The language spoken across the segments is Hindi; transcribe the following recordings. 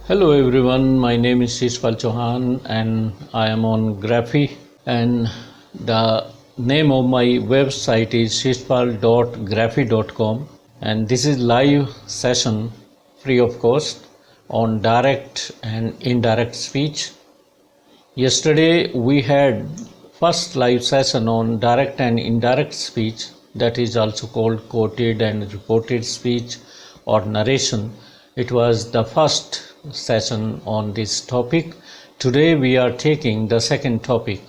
Hello everyone, my name is Shishpal Chauhan and I am on Graphy, and the name of my website is shishpal.graphy.com, and this is live session free of cost on direct and indirect speech. Yesterday we had first live session on direct and indirect speech, that is also called quoted and reported speech or narration. It was the first session on this topic. Today we are taking the second topic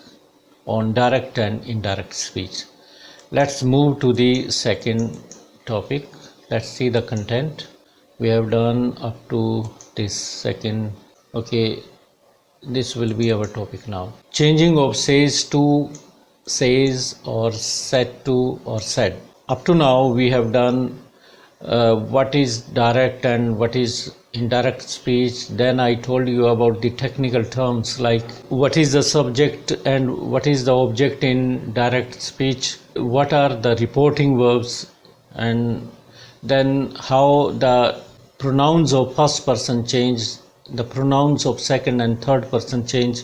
on direct and indirect speech. Let's move to the second topic. Let's see the content. We have done up to this second. Okay, this will be our topic now. Changing of says to, says, or said to, or said. Up to now we have done what is direct and what is indirect speech. Then I told you about the technical terms like what is the subject and what is the object in direct speech, what are the reporting verbs, and then how the pronouns of first person change, the pronouns of second and third person change.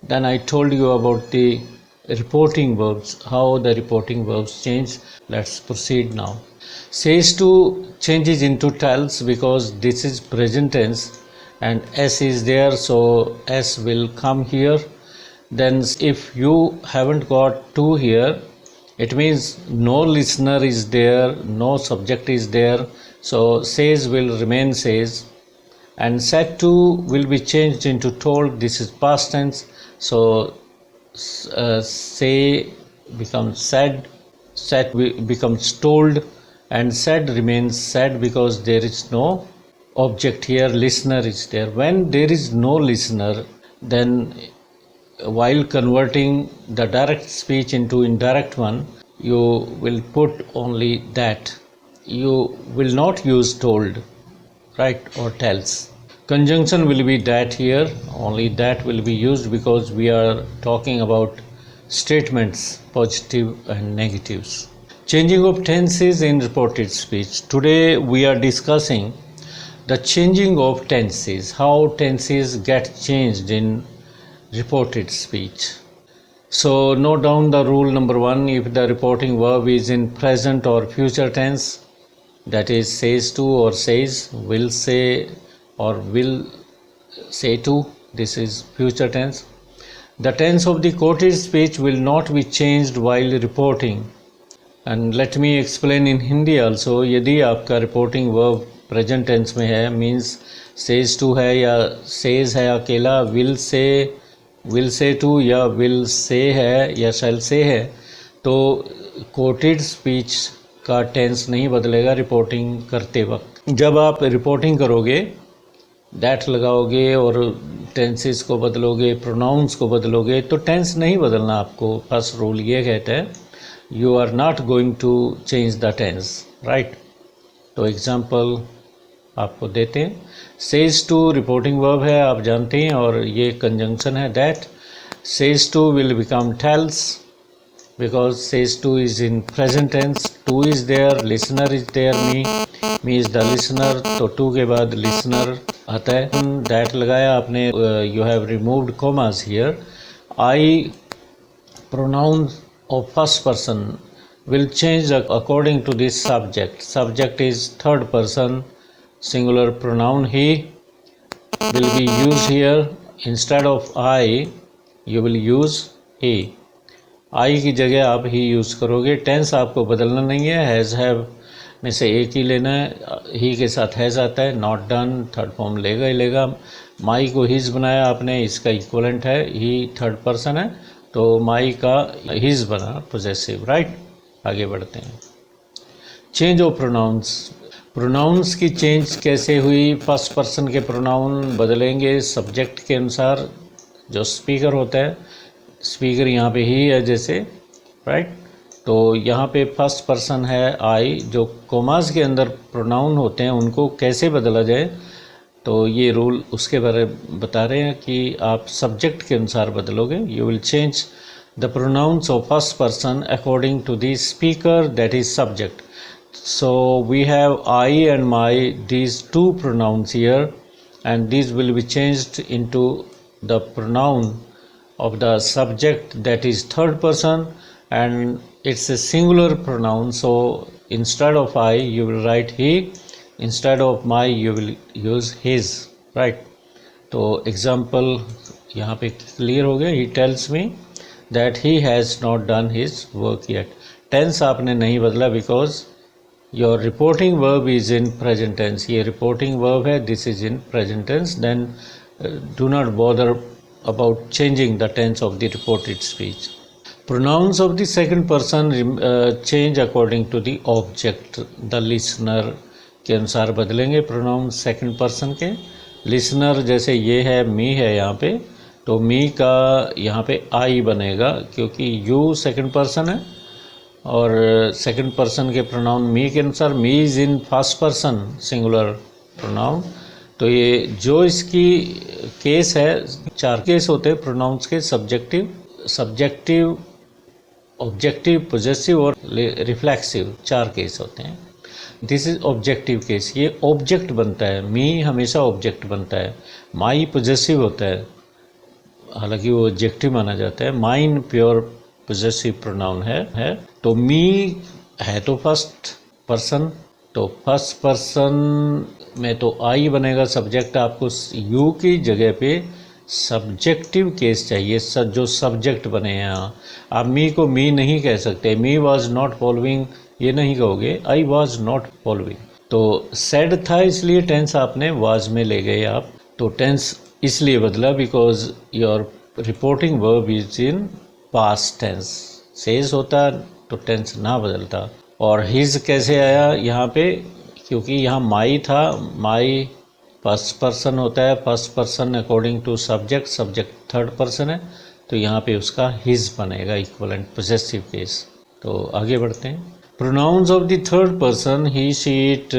Then I told you about the reporting verbs, how the reporting verbs change. Let's proceed now. Says to changes into tells because this is present tense and s is there, so s will come here. Then if you haven't got to here, it means no listener is there, no subject is there, so says will remain says. And said to will be changed into told, this is past tense, so say becomes said, said becomes told, and said remains said because there is no object here, listener is there. When there is no listener, then while converting the direct speech into indirect one, you will put only that. You will not use told, right, or tells. Conjunction will be that here, only that will be used because we are talking about statements, positive and negatives. Changing of tenses in reported speech. Today we are discussing the changing of tenses, how tenses get changed in reported speech. So note down the rule number 1. If the reporting verb is in present or future tense, that is says to or says, will say or will say to, this is future tense. The tense of the quoted speech will not be changed while reporting. And let me explain in Hindi also. यदि आपका reporting verb present tense में है, means says to है या says है अकेला, will say to या will say है या shall say है, तो quoted speech का tense नहीं बदलेगा रिपोर्टिंग करते वक्त. जब आप रिपोर्टिंग करोगे, that लगाओगे और tenses को बदलोगे, pronouns को बदलोगे, तो tense नहीं बदलना आपको. फर्स्ट रूल ये कहता है you are not going to change the tense, right? तो एग्जाम्पल आपको देते हैं. says to रिपोर्टिंग वर्ब है, आप जानते हैं, और ये कंजंक्शन है that. says to will become tells because says to is in present tense, to is there, listener is there, me is the listener, तो to के बाद listener आता है. that लगाया आपने, you have removed commas here. I pronouns of first person will change according to this subject. Subject is third person, singular pronoun he will be used here. Instead of I, you will use he. I की जगह आप ही यूज़ करोगे. टेंस आपको बदलना नहीं है. हैज़ हैव में से एक ही लेना है. ही के साथ हैज़ आता है. नॉट डन थर्ड फॉर्म लेगा ही लेगा. माई को हिज बनाया आपने, इसका इक्वलेंट है. ही थर्ड पर्सन है, तो माई का हिज बना पोजेसिव, राइट. आगे बढ़ते हैं. Change of pronouns. प्रोनाउंस की चेंज कैसे हुई? फर्स्ट पर्सन के प्रोनाउन बदलेंगे सब्जेक्ट के अनुसार. जो स्पीकर होता है, स्पीकर यहाँ पे ही है जैसे, राइट. तो यहाँ पे फर्स्ट पर्सन है आई. जो कोमास के अंदर प्रोनाउन होते हैं उनको कैसे बदला जाए, तो ये रूल उसके बारे में बता रहे हैं कि आप सब्जेक्ट के अनुसार बदलोगे. You will change the pronouns of first person according to the speaker, that is subject. So we have I and my, these two pronouns here, and these will be changed into the pronoun of the subject, that is third person, and it's a singular pronoun. So instead of I you will write he, instead of my you will use his, right? तो एग्जाम्पल यहाँ पे क्लियर हो गया. He tells me that he has not done his work yet. Tense आपने नहीं बदला because your reporting verb is in present tense. ये रिपोर्टिंग वर्ब है, this is in present tense. Then do not bother about changing the tense of the reported speech. Pronouns of the second person change according to the object. The listener के अनुसार बदलेंगे प्रोनाउन सेकंड पर्सन के. लिसनर जैसे ये है, मी है यहाँ पे, तो मी का यहाँ पे आई बनेगा क्योंकि यू सेकंड पर्सन है और सेकंड पर्सन के प्रोनाउन मी के अनुसार. Me is in first person singular pronoun. तो ये जो इसकी केस है, 4 केस होते हैं प्रोनाउंस के. सब्जेक्टिव, ऑब्जेक्टिव, पॉजेसिव और रिफ्लेक्सिव, 4 केस होते हैं. This is objective case. ये ऑब्जेक्ट बनता है. मी हमेशा ऑब्जेक्ट बनता है. माई पॉजेसिव होता है, हालांकि वो ऑब्जेक्टिव माना जाता है. माइन प्योर पॉजेसिव प्रोनाउन है. तो मी है तो फर्स्ट पर्सन, तो फर्स्ट पर्सन में तो आई बनेगा सब्जेक्ट. आपको यू की जगह पे सब्जेक्टिव केस चाहिए, जो सब्जेक्ट बने हैं. यहाँ आप मी को मी नहीं कह सकते. मी वॉज नॉट फॉलोइंग ये नहीं कहोगे, आई वॉज नॉट फॉलोइंग. तो सेड था इसलिए टेंस आपने वाज में ले गए आप. तो टेंस इसलिए बदला because your reporting verb is in past tense. Says होता तो टेंस ना बदलता. और हिज कैसे आया यहाँ पे, क्योंकि यहाँ माई था. माई फर्स्ट पर्सन होता है. First person according to subject, subject third person है, तो यहाँ पे उसका हिज बनेगा इक्वलेंट पॉजेसिव केस. तो आगे बढ़ते हैं. Pronouns of the third person, he, she, it,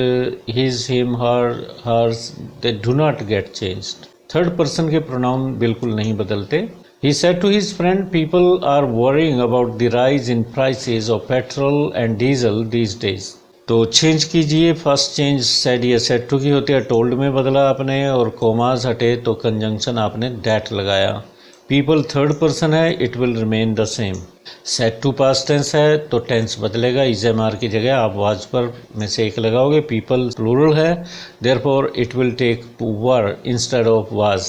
his, him, her, hers, they do not get changed. Third person के pronoun बिल्कुल नहीं बदलते. He said to his friend, people are worrying about the rise in prices of petrol and diesel these days. तो चेंज कीजिए. फर्स्ट चेंज सेड या सेड टू की होती है, टोल्ड में बदला आपने, और कोमास हटे तो कंजंक्शन आपने दैट लगाया. पीपल थर्ड पर्सन है, it will remain the same. Said to past tense है तो टेंस बदलेगा. इज एम आर की जगह आप वाज पर में से एक लगाओगे. पीपल प्लूरल है, therefore it will take were instead of was.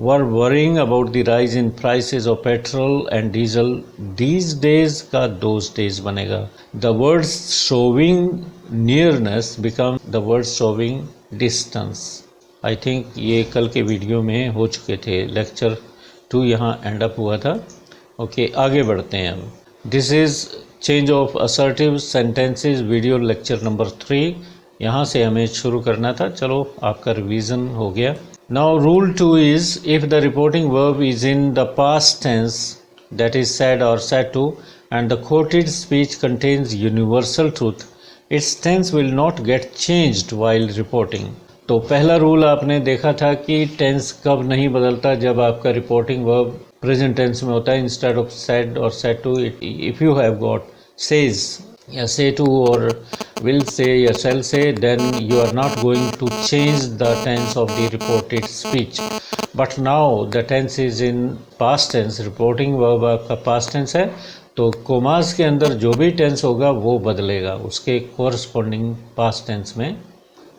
Were worrying about the rise in prices of petrol and diesel these days का दोज डेज बनेगा. The words showing nearness become the words showing distance. I think ये कल के वीडियो में हो चुके थे. लेक्चर 2 यहाँ एंड अप हुआ था. ओके, आगे बढ़ते हैं हम. This is change of assertive sentences video lecture number 3. यहाँ से हमें शुरू करना था. चलो आपका रिवीजन हो गया. Now rule 2 is if the reporting verb is in the past tense, that is said or said to, and the quoted speech contains universal truth, its tense will not get changed while reporting. तो पहला रूल आपने देखा था कि टेंस कब नहीं बदलता, जब आपका रिपोर्टिंग वर्ब प्रेजेंट टेंस में होता है. इंस्टेड ऑफ सेड और said to, if you have got says या से टू और विल से या shall say, then you are not going to change the tense of the reported speech. But now the tense is in past tense. Reporting verb आपका पास्ट टेंस है, तो कोमास के अंदर जो भी टेंस होगा वो बदलेगा, उसके कोरस्पॉन्डिंग पास्ट टेंस में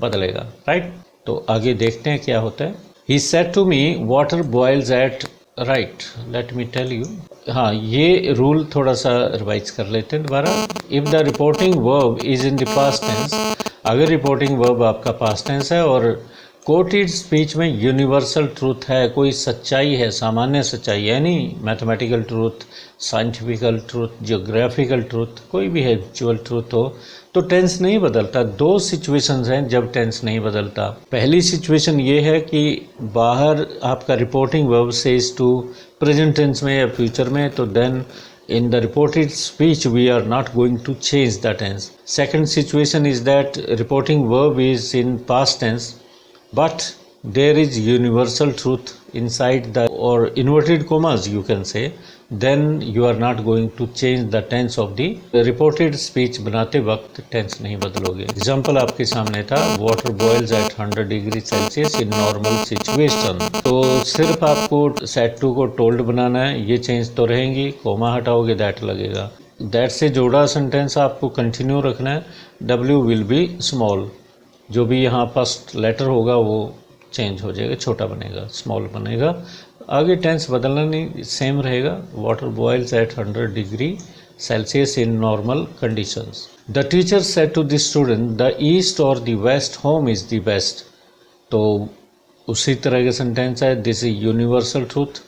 बदलेगा. राइट, तो आगे देखते हैं क्या होता है. He said to me water boils at right. Let me tell you. हाँ, ये रूल थोड़ा सा रिवाइज कर लेते हैं दोबारा. If the reporting verb is in the past tense, अगर रिपोर्टिंग वर्ब आपका पास्ट टेंस है और कोटेड स्पीच में यूनिवर्सल ट्रूथ है, कोई सच्चाई है, सामान्य सच्चाई, यानी mathematical truth, scientifical truth, geographical truth, कोई भी हैचुअल ट्रूथ हो, तो टेंस नहीं बदलता. 2 सिचुएशंस हैं जब टेंस नहीं बदलता. पहली सिचुएशन ये है कि बाहर आपका reporting verb says to present tense में या फ्यूचर में, तो then in the reported speech we are not going to change the tense. Second situation is that reporting verb is in past tense, but there is universal truth inside the, or inverted commas you can say, then you are not going to change the tense of the reported speech. बनाते वक्त टेंस नहीं बदलोगे. एग्जाम्पल आपके सामने था, water boils at 100 degree Celsius in normal situation. तो सिर्फ आपको सेट टू को टोल्ड बनाना है, ये चेंज तो रहेंगी. कोमा हटाओगे दैट लगेगा. दैट से जोड़ा सेंटेंस आपको कंटिन्यू रखना है. W विल बी स्मॉल, जो भी यहाँ फर्स्ट लेटर होगा वो चेंज हो जाएगा, छोटा बनेगा, स्मॉल बनेगा. आगे टेंस बदलना नहीं, सेम रहेगा. Water boils at 100 degree Celsius in normal conditions. The teacher said to the student the east और the west home is the best. तो उसी तरह का सेंटेंस है. दिस इज यूनिवर्सल ट्रूथ,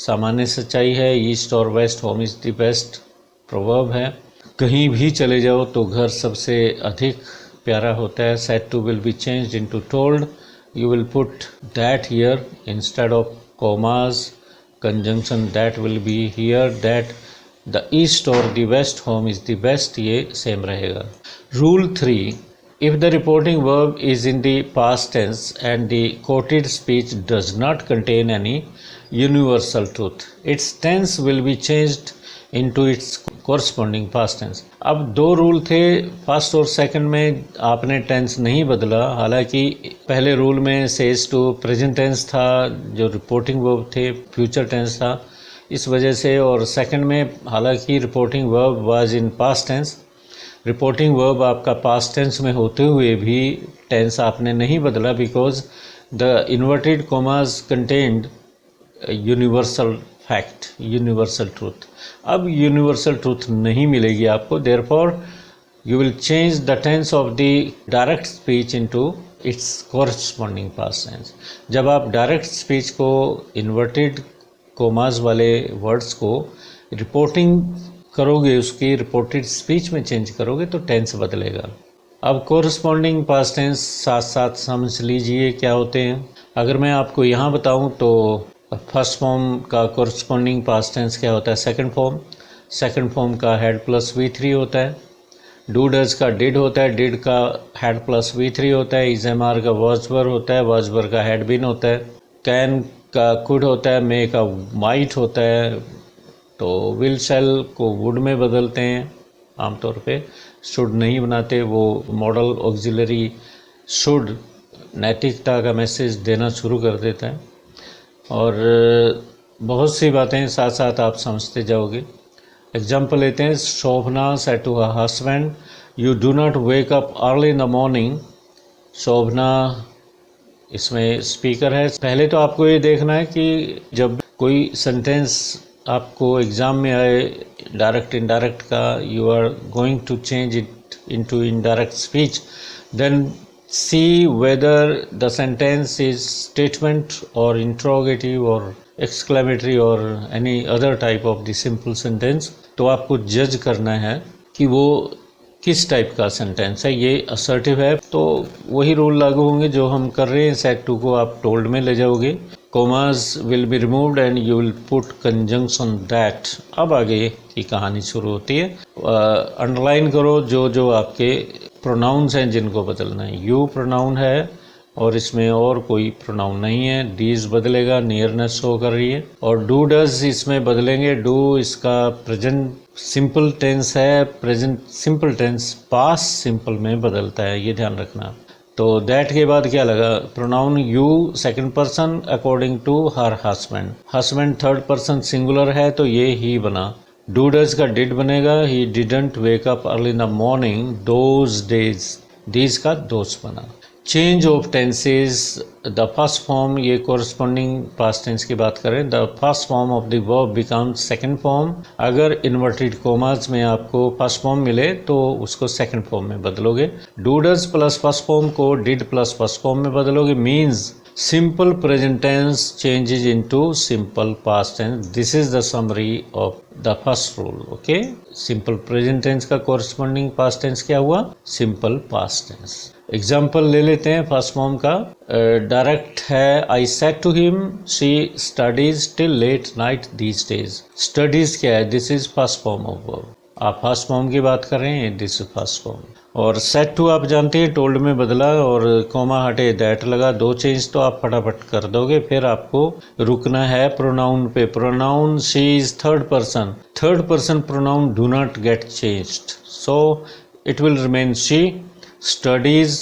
सामान्य सच्चाई है. ईस्ट और west home is the best proverb है. कहीं भी चले जाओ तो घर सबसे अधिक प्यारा होता है. Said to will be changed into told. You will put that here instead of commas. Conjunction that will be here. That the east or the west home is the best, ये same रहेगा. Rule 3. If the reporting verb is in the past tense and the quoted speech does not contain any universal truth, its tense will be changed into its corresponding past tense. अब दो रूल थे. फर्स्ट और सेकंड में आपने टेंस नहीं बदला, हालांकि पहले रूल में सेज टू प्रेजेंट टेंस था, जो रिपोर्टिंग वर्ब थे फ्यूचर टेंस था इस वजह से. और सेकंड में हालांकि reporting verb was in past tense, reporting verb आपका पास्ट टेंस में होते हुए भी टेंस आपने नहीं बदला, because the inverted commas contained universal fact, universal truth. अब यूनिवर्सल ट्रूथ नहीं मिलेगी आपको. Therefore you will change the tense of the direct speech into its corresponding past tense. जब आप डायरेक्ट स्पीच को इन्वर्टेड कोमास वाले वर्ड्स को रिपोर्टिंग करोगे, उसकी रिपोर्टेड स्पीच में चेंज करोगे तो टेंस बदलेगा. अब कॉरस्पॉन्डिंग पास्ट टेंस साथ साथ समझ लीजिए क्या होते हैं. अगर मैं आपको यहाँ बताऊँ तो फर्स्ट फॉर्म का कॉरस्पॉन्डिंग पास्ट टेंस क्या होता है? Second form. सेकंड फॉर्म का हेड प्लस V3 होता है. डू डज का डिड होता है, डिड का हेड प्लस V3 होता है. इज एम आर का वॉज वर होता है, वॉज वर का हेड बिन होता है. कैन का कुड होता है, मे का माइट होता है. तो विल शैल को वुड में बदलते हैं आमतौर पे, शुड नहीं बनाते. वो मॉडल ऑक्सिलरी शुड नैतिकता का मैसेज देना शुरू कर देता है. और बहुत सी बातें साथ साथ आप समझते जाओगे. एग्जाम्पल लेते हैं. Shobhana said to her husband, you do not wake up early in the morning. Shobhana इसमें स्पीकर है. पहले तो आपको ये देखना है कि जब कोई सेंटेंस आपको एग्ज़ाम में आए डायरेक्ट इनडायरेक्ट का, you are going to change it into indirect speech, then see whether the sentence is statement or interrogative or exclamatory or any other type of the simple sentence. तो आपको जज करना है कि वो किस टाइप का सेंटेंस है. ये असर्टिव है तो वही रूल लागू होंगे जो हम कर रहे हैं. सेट टू को आप टोल्ड में ले जाओगे. Commas will be removed and you will put conjunction that. अब आगे की कहानी शुरू होती है. अंडरलाइन करो जो जो आपके प्रोनाउंस हैं जिनको बदलना है. यू प्रोनाउन है और इसमें और कोई प्रोनाउन नहीं है. डीज बदलेगा, नियरनेस शो कर रही है. और डू डज इसमें बदलेंगे. डू इसका प्रेजेंट सिंपल टेंस है, present simple tense past simple में बदलता है, ये ध्यान रखना. तो दैट के बाद क्या लगा? Pronoun you second person according to her husband. Husband third person singular है तो ये ही बना. डू डज का डिड बनेगा. He didn't wake up early in the morning those days. These का दोज बना. Change of tenses. The first form, ये कॉरस्पॉन्डिंग पास्ट टेंस की बात करें. The first form of the verb becomes second form. अगर इन्वर्टेड कोमास में आपको फर्स्ट फॉर्म मिले तो उसको सेकंड फॉर्म में बदलोगे. Do does plus first form को डिड प्लस फर्स्ट फॉर्म में बदलोगे. Means simple present tense changes into simple past tense. This is the summary of the first rule. Okay, simple present tense का corresponding past tense क्या हुआ? Simple past tense. एग्जाम्पल ले लेते हैं फर्स्ट फॉर्म का. डायरेक्ट है. I said to him she studies till late night these days. Studies क्या है? This is first form of verb. आप फर्स्ट फॉर्म की बात कर रहे हैं, दिस इज फर्स्ट फॉर्म. और सेट टू आप जानते हैं टोल्ड में बदला और कॉमा हटे दैट लगा, 2 चेंज तो आप फटाफट कर दोगे। फिर आपको रुकना है प्रोनाउन पे। Pronoun she is third person pronoun do not get changed, so it will remain she. Studies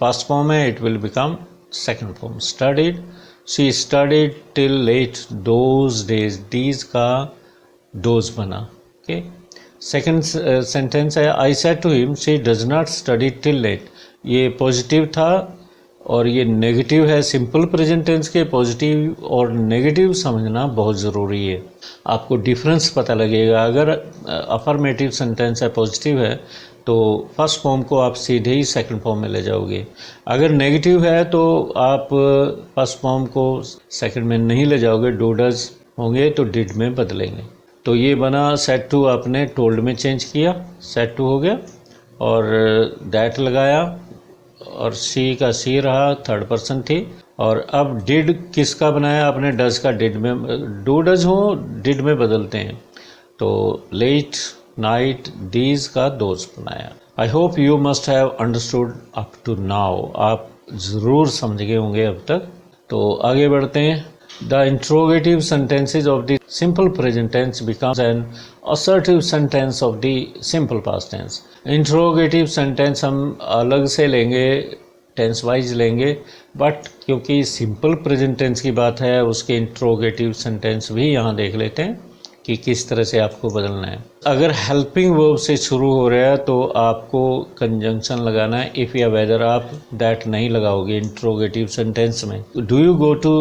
past form है, it will become second form studied. She studied till late those days, these का डोज बना। ओके, सेकंड सेंटेंस है I said to him she does not study till late. ये पॉजिटिव था और ये नेगेटिव है। सिंपल प्रेजेंट टेंस के पॉजिटिव और नेगेटिव समझना बहुत ज़रूरी है, आपको डिफरेंस पता लगेगा। अगर अफर्मेटिव सेंटेंस है, पॉजिटिव है, तो फर्स्ट फॉर्म को आप सीधे ही सेकंड फॉर्म में ले जाओगे। अगर नेगेटिव है तो आप फर्स्ट फॉर्म को सेकंड में नहीं ले जाओगे, डू डज होंगे तो डिड में बदलेंगे। तो ये बना सेड टू आपने टोल्ड में चेंज किया, सेड टू हो गया और दैट लगाया और सी का सी रहा, थर्ड पर्सन थी। और अब डिड किसका बनाया आपने, डज का डिड में। डू डज हो डिड में बदलते हैं, तो लेट नाइट दीज का दोज बनाया। I hope you must have understood up to now, आप ज़रूर समझ गए होंगे अब तक। तो आगे बढ़ते हैं। The interrogative sentences of the simple present tense becomes an assertive sentence of the simple past tense. Interrogative sentence हम अलग से लेंगे, टेंस वाइज लेंगे, बट क्योंकि सिंपल प्रेजेंट टेंस की बात है उसके इंट्रोगेटिव सेंटेंस भी यहाँ देख लेते हैं कि किस तरह से आपको बदलना है। अगर हेल्पिंग वर्ब से शुरू हो रहा है तो आपको कंजंक्शन लगाना है इफ़ या वेदर, आप दैट नहीं लगाओगे इंट्रोगेटिव सेंटेंस में। Do you go to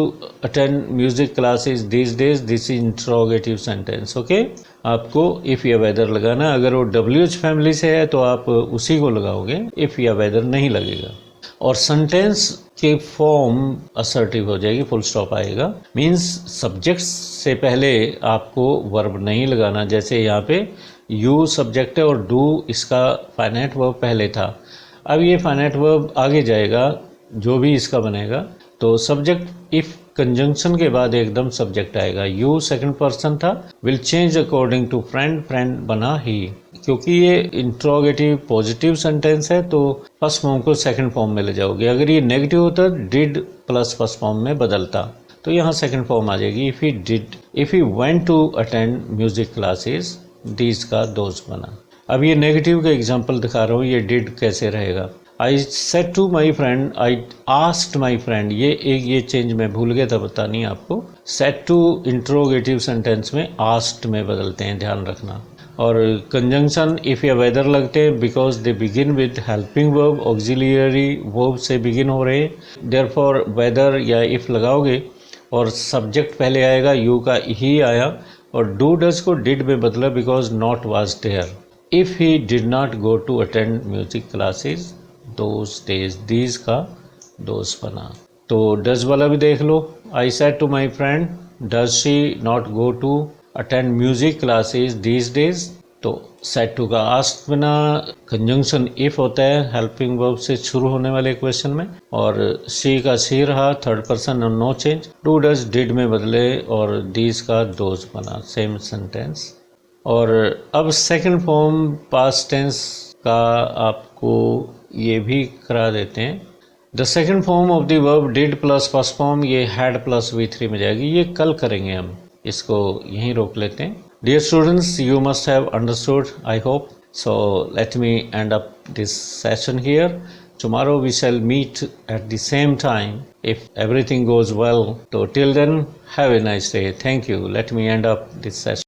attend music classes these days, this is interrogative sentence. Okay, आपको इफ़ या वेदर लगाना। अगर वो WH फैमिली से है तो आप उसी को लगाओगे, इफ़ या वेदर नहीं लगेगा। और सेंटेंस के फॉर्म असर्टिव हो जाएगी, फुल स्टॉप आएगा। मीन्स सब्जेक्ट से पहले आपको वर्ब नहीं लगाना। जैसे यहाँ पे यू सब्जेक्ट है और डू इसका फाइनाइट वर्ब पहले था, अब ये फाइनाइट वर्ब आगे जाएगा जो भी इसका बनेगा। तो सब्जेक्ट इफ कंजंक्शन के बाद एकदम सब्जेक्ट आएगा। यू सेकंड पर्सन था, will change according to friend, friend बना ही। क्योंकि ये इंट्रोगेटिव पॉजिटिव सेंटेंस है तो फर्स्ट फॉर्म को सेकंड फॉर्म में ले जाओगे। अगर ये नेगेटिव होता डिड प्लस फर्स्ट फॉर्म में बदलता तो यहाँ सेकंड फॉर्म आ जाएगी। If he went to attend music classes, these का दोज बना। अब ये नेगेटिव का एग्जाम्पल दिखा रहा हूँ, ये डिड कैसे रहेगा। I said to my friend, I asked my friend, ये चेंज मैं भूल गया था बतानी आपको। सेड टू इंट्रोगेटिव सेंटेंस में आस्क्ड में बदलते हैं, ध्यान रखना। और कंजंक्शन इफ़ या वेदर लगते हैं because they begin with helping verb, auxiliary verb से बिगिन हो रहे हैं। देयरफॉर वेदर या इफ़ लगाओगे और सब्जेक्ट पहले आएगा, यू का ही आया और डू डज को डिड में बदला because not was there. If he did not go to attend music classes those days, these का दोज बना। तो डज वाला भी देख लो। I said to my friend does she not go to attend music classes these days, तो सेड टू का आस्क बना। कंजंक्शन इफ होता है हेल्पिंग वर्ब से शुरू होने वाले क्वेश्चन में, और शी का शी रहा, थर्ड पर्सन और no change. Do does did में बदले और दीज का दोज बना, सेम सेंटेंस। और अब सेकंड फॉर्म पास्ट टेंस का आपको ये भी करा देते हैं। The second form of the verb did plus first form, ये हैड प्लस V3 में जाएगी। ये कल करेंगे हम, इसको यहीं रोक लेते हैं। Dear students, you must have understood, I hope so. Let me end up this session here. Tomorrow we shall meet at the same time if everything goes well. So till then, have a nice day. Thank you. Let me end up this session.